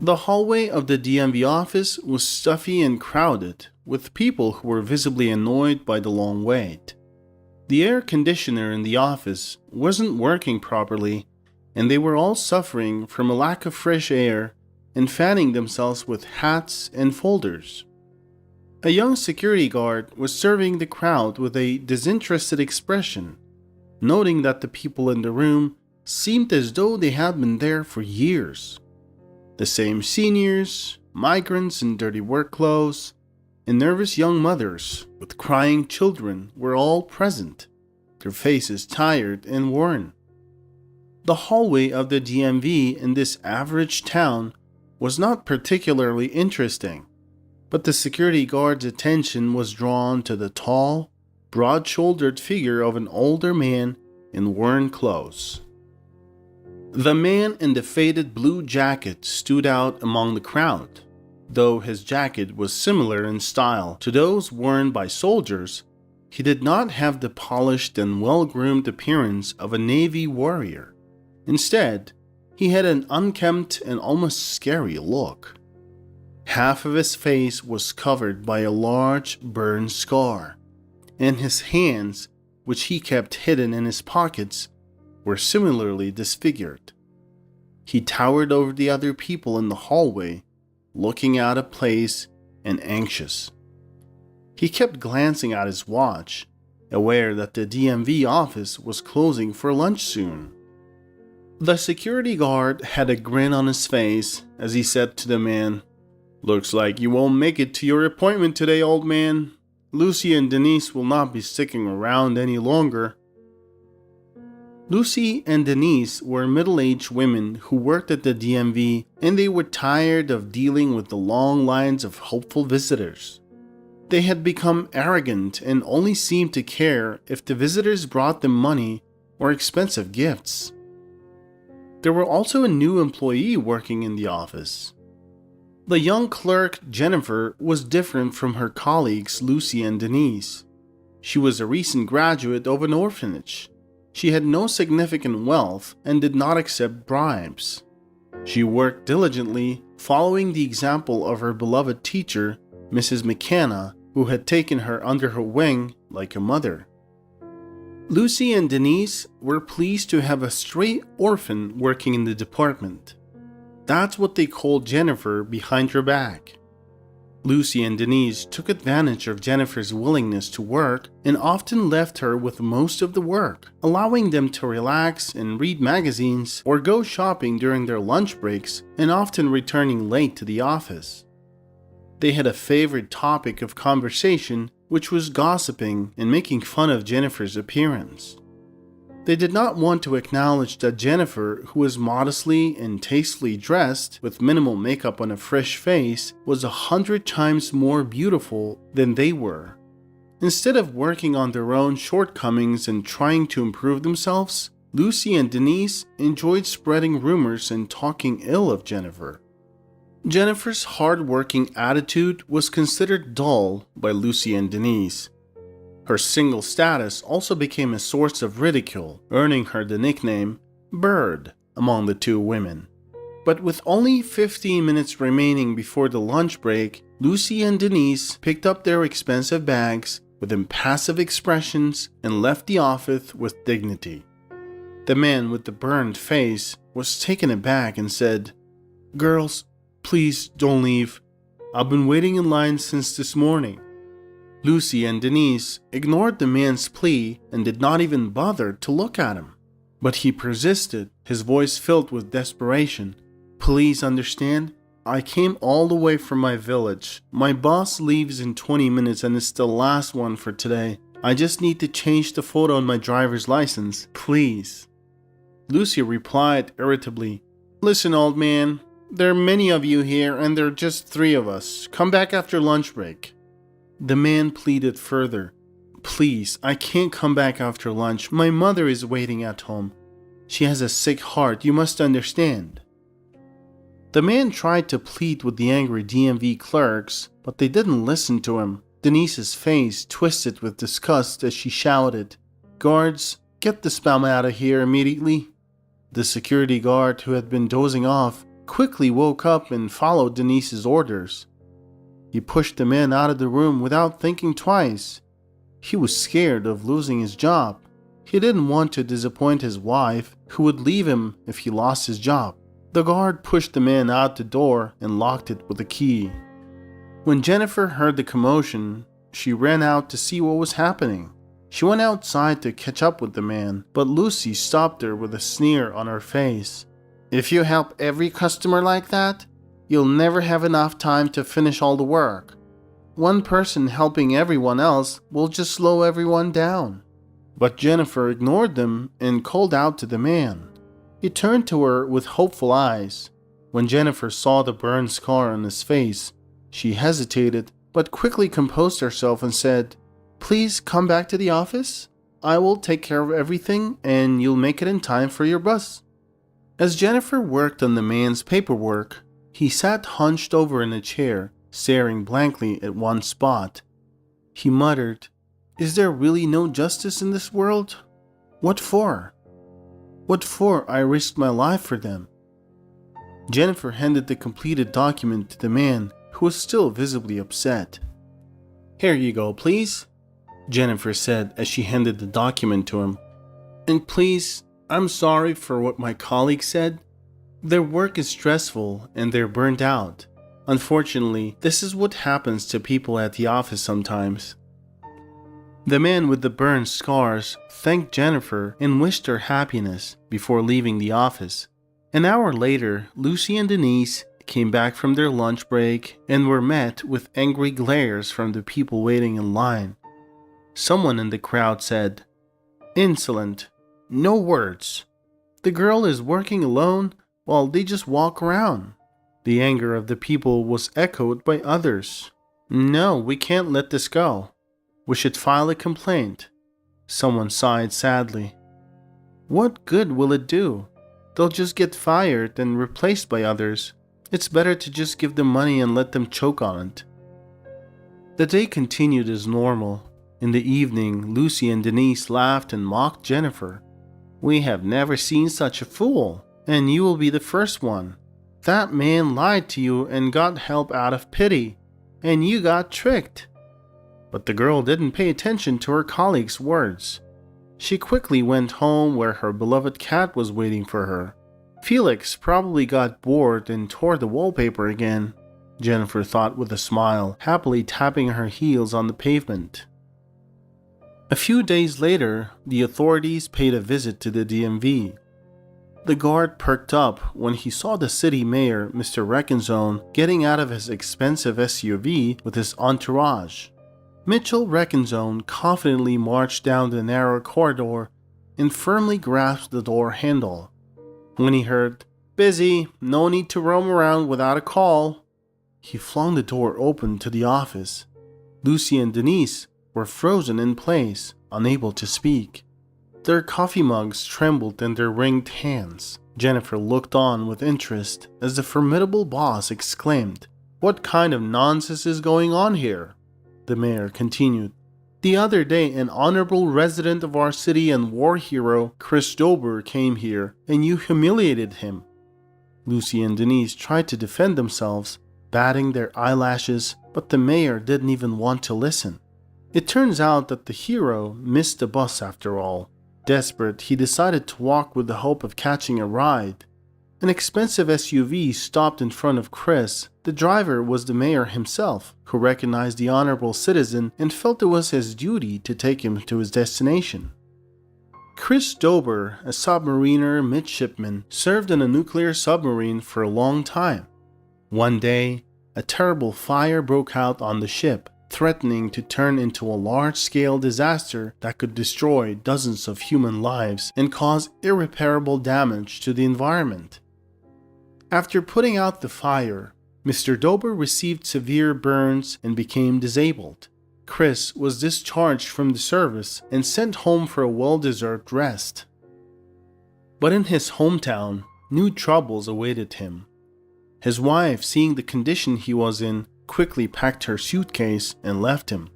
The hallway of the DMV office was stuffy and crowded, with people who were visibly annoyed by the long wait. The air conditioner in the office wasn't working properly, and they were all suffering from a lack of fresh air and fanning themselves with hats and folders. A young security guard was serving the crowd with a disinterested expression, noting that the people in the room seemed as though they had been there for years. The same seniors, migrants in dirty work clothes, and nervous young mothers with crying children were all present, their faces tired and worn. The hallway of the DMV in this average town was not particularly interesting, but the security guard's attention was drawn to the tall, broad-shouldered figure of an older man in worn clothes. The man in the faded blue jacket stood out among the crowd. Though his jacket was similar in style to those worn by soldiers, he did not have the polished and well-groomed appearance of a Navy warrior. Instead, he had an unkempt and almost scary look. Half of his face was covered by a large burn scar, and his hands, which he kept hidden in his pockets, were similarly disfigured. He towered over the other people in the hallway, looking out of place and anxious. He kept glancing at his watch, aware that the DMV office was closing for lunch soon. The security guard had a grin on his face as he said to the man, "Looks like you won't make it to your appointment today, old man. Lucy and Denise will not be sticking around any longer." Lucy and Denise were middle-aged women who worked at the DMV, and they were tired of dealing with the long lines of hopeful visitors. They had become arrogant and only seemed to care if the visitors brought them money or expensive gifts. There were also a new employee working in the office. The young clerk, Jennifer, was different from her colleagues Lucy and Denise. She was a recent graduate of an orphanage. She had no significant wealth and did not accept bribes. She worked diligently, following the example of her beloved teacher, Mrs. McKenna, who had taken her under her wing like a mother. Lucy and Denise were pleased to have a stray orphan working in the department. That's what they called Jennifer behind her back. Lucy and Denise took advantage of Jennifer's willingness to work and often left her with most of the work, allowing them to relax and read magazines or go shopping during their lunch breaks and often returning late to the office. They had a favorite topic of conversation, which was gossiping and making fun of Jennifer's appearance. They did not want to acknowledge that Jennifer, who was modestly and tastefully dressed with minimal makeup on a fresh face, was 100 times more beautiful than they were. Instead of working on their own shortcomings and trying to improve themselves, Lucy and Denise enjoyed spreading rumors and talking ill of Jennifer. Jennifer's hard-working attitude was considered dull by Lucy and Denise. Her single status also became a source of ridicule, earning her the nickname Bird among the two women. But with only 15 minutes remaining before the lunch break, Lucy and Denise picked up their expensive bags with impassive expressions and left the office with dignity. The man with the burned face was taken aback and said, "Girls, please don't leave. I've been waiting in line since this morning." Lucy and Denise ignored the man's plea and did not even bother to look at him. But he persisted, his voice filled with desperation. "Please understand, I came all the way from my village. My boss leaves in 20 minutes and it's the last one for today. I just need to change the photo on my driver's license, please." Lucy replied irritably, "Listen, old man, there are many of you here and there are just 3 of us. Come back after lunch break." The man pleaded further, "Please, I can't come back after lunch. My mother is waiting at home. She has a sick heart, you must understand." The man tried to plead with the angry DMV clerks, but they didn't listen to him. Denise's face twisted with disgust as she shouted, "Guards, get this bum out of here immediately." The security guard, who had been dozing off, quickly woke up and followed Denise's orders. He pushed the man out of the room without thinking twice. He was scared of losing his job. He didn't want to disappoint his wife, who would leave him if he lost his job. The guard pushed the man out the door and locked it with a key. When Jennifer heard the commotion, she ran out to see what was happening. She went outside to catch up with the man, but Lucy stopped her with a sneer on her face. "If you help every customer like that, you'll never have enough time to finish all the work. One person helping everyone else will just slow everyone down." But Jennifer ignored them and called out to the man. He turned to her with hopeful eyes. When Jennifer saw the burn scar on his face, she hesitated but quickly composed herself and said, "Please come back to the office. I will take care of everything and you'll make it in time for your bus." As Jennifer worked on the man's paperwork, he sat hunched over in a chair, staring blankly at one spot. He muttered, "Is there really no justice in this world? What for? What for I risked my life for them?" Jennifer handed the completed document to the man, who was still visibly upset. "Here you go, please," Jennifer said as she handed the document to him. "And please, I'm sorry for what my colleagues said. Their work is stressful and they're burnt out. Unfortunately, this is what happens to people at the office sometimes." The man with the burned scars thanked Jennifer and wished her happiness before leaving the office. An hour later, Lucy and Denise came back from their lunch break and were met with angry glares from the people waiting in line. Someone in the crowd said, "Insolent. No words. The girl is working alone while they just walk around." The anger of the people was echoed by others. "No, we can't let this go. We should file a complaint." Someone sighed sadly. "What good will it do? They'll just get fired and replaced by others. It's better to just give them money and let them choke on it." The day continued as normal. In the evening, Lucy and Denise laughed and mocked Jennifer. "We have never seen such a fool, and you will be the first one. That man lied to you and got help out of pity, and you got tricked." But the girl didn't pay attention to her colleagues' words. She quickly went home where her beloved cat was waiting for her. Felix probably got bored and tore the wallpaper again, Jennifer thought with a smile, happily tapping her heels on the pavement. A few days later, the authorities paid a visit to the DMV. The guard perked up when he saw the city mayor, Mr. Reckenzone, getting out of his expensive SUV with his entourage. Mitchell Reckenzone confidently marched down the narrow corridor and firmly grasped the door handle. When he heard, "Busy, no need to roam around without a call," he flung the door open to the office. Lucy and Denise were frozen in place, unable to speak. Their coffee mugs trembled in their ringed hands. Jennifer looked on with interest as the formidable boss exclaimed, "What kind of nonsense is going on here?" The mayor continued, "The other day an honorable resident of our city and war hero, Chris Dober, came here, and you humiliated him." Lucy and Denise tried to defend themselves, batting their eyelashes, but the mayor didn't even want to listen. It turns out that the hero missed the bus after all. Desperate, he decided to walk with the hope of catching a ride. An expensive SUV stopped in front of Chris. The driver was the mayor himself, who recognized the honorable citizen and felt it was his duty to take him to his destination. Chris Dober, a submariner midshipman, served on a nuclear submarine for a long time. One day, a terrible fire broke out on the ship, threatening to turn into a large-scale disaster that could destroy dozens of human lives and cause irreparable damage to the environment. After putting out the fire, Mr. Dober received severe burns and became disabled. Chris was discharged from the service and sent home for a well-deserved rest. But in his hometown, new troubles awaited him. His wife, seeing the condition he was in, quickly packed her suitcase and left him.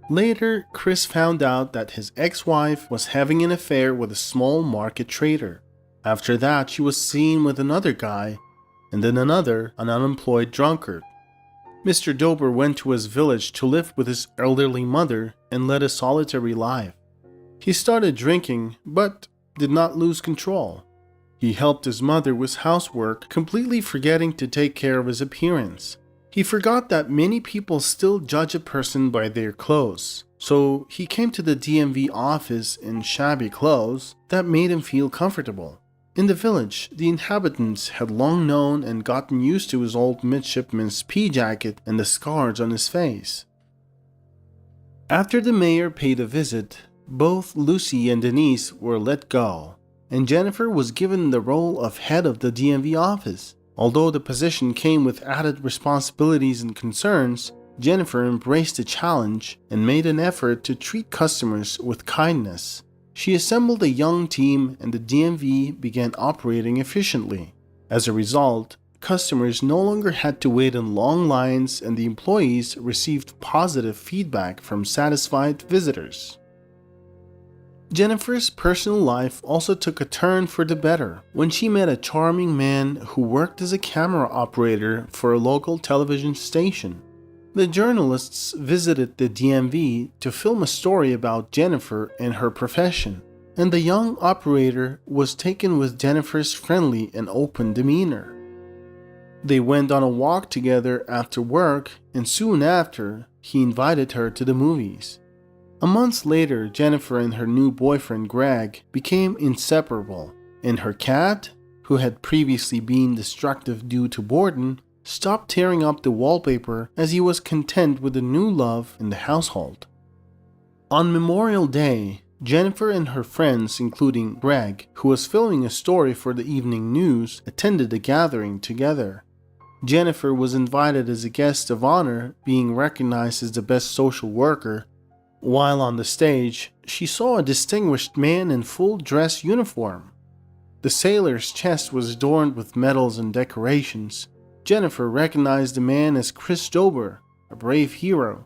Later, Chris found out that his ex-wife was having an affair with a small market trader. After that, she was seen with another guy. and in another, an unemployed drunkard. Mr. Dober went to his village to live with his elderly mother and led a solitary life. He started drinking, but did not lose control. He helped his mother with housework, completely forgetting to take care of his appearance. He forgot that many people still judge a person by their clothes, so he came to the DMV office in shabby clothes that made him feel comfortable. In the village, the inhabitants had long known and gotten used to his old midshipman's pea jacket and the scars on his face. After the mayor paid a visit, both Lucy and Denise were let go, and Jennifer was given the role of head of the DMV office. Although the position came with added responsibilities and concerns, Jennifer embraced the challenge and made an effort to treat customers with kindness. She assembled a young team and the DMV began operating efficiently. As a result, customers no longer had to wait in long lines and the employees received positive feedback from satisfied visitors. Jennifer's personal life also took a turn for the better when she met a charming man who worked as a camera operator for a local television station. The journalists visited the DMV to film a story about Jennifer and her profession, and the young operator was taken with Jennifer's friendly and open demeanor. They went on a walk together after work, and soon after, he invited her to the movies. A month later, Jennifer and her new boyfriend Greg became inseparable, and her cat, who had previously been destructive due to boredom, stopped tearing up the wallpaper as he was content with a new love in the household. On Memorial Day, Jennifer and her friends, including Greg, who was filming a story for the evening news, attended the gathering together. Jennifer was invited as a guest of honor, being recognized as the best social worker. While on the stage, she saw a distinguished man in full dress uniform. The sailor's chest was adorned with medals and decorations. Jennifer recognized the man as Chris Dober, a brave hero.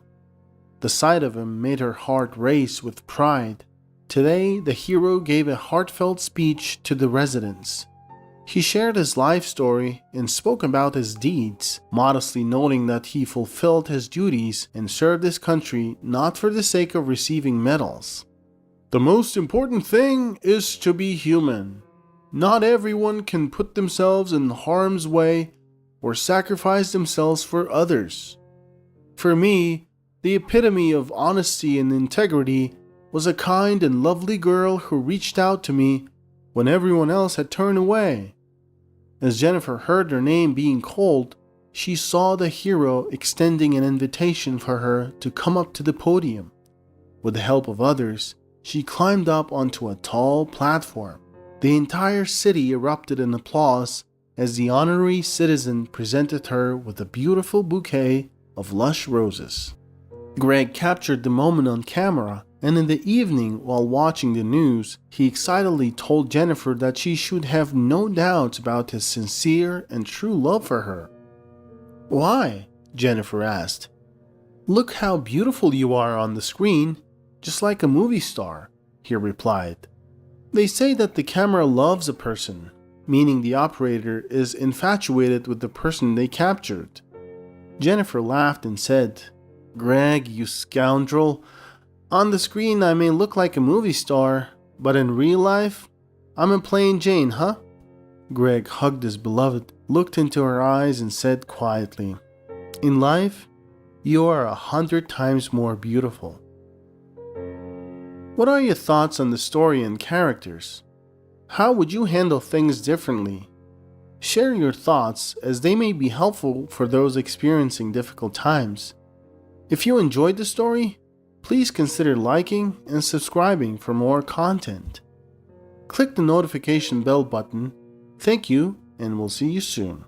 The sight of him made her heart race with pride. Today, the hero gave a heartfelt speech to the residents. He shared his life story and spoke about his deeds, modestly noting that he fulfilled his duties and served his country not for the sake of receiving medals. "The most important thing is to be human. Not everyone can put themselves in harm's way or sacrifice themselves for others. For me, the epitome of honesty and integrity was a kind and lovely girl who reached out to me when everyone else had turned away." As Jennifer heard her name being called, she saw the hero extending an invitation for her to come up to the podium. With the help of others, she climbed up onto a tall platform. The entire city erupted in applause as the honorary citizen presented her with a beautiful bouquet of lush roses. Greg captured the moment on camera, and in the evening, while watching the news, he excitedly told Jennifer that she should have no doubts about his sincere and true love for her. "Why?" Jennifer asked. "Look how beautiful you are on the screen, just like a movie star," he replied. "They say that the camera loves a person, meaning the operator is infatuated with the person they captured." Jennifer laughed and said, "Greg, you scoundrel. On the screen I may look like a movie star, but in real life, I'm a plain Jane, huh?" Greg hugged his beloved, looked into her eyes and said quietly, "In life, you are 100 times more beautiful." What are your thoughts on the story and characters? How would you handle things differently? Share your thoughts, as they may be helpful for those experiencing difficult times. If you enjoyed the story, please consider liking and subscribing for more content. Click the notification bell button. Thank you, and we'll see you soon.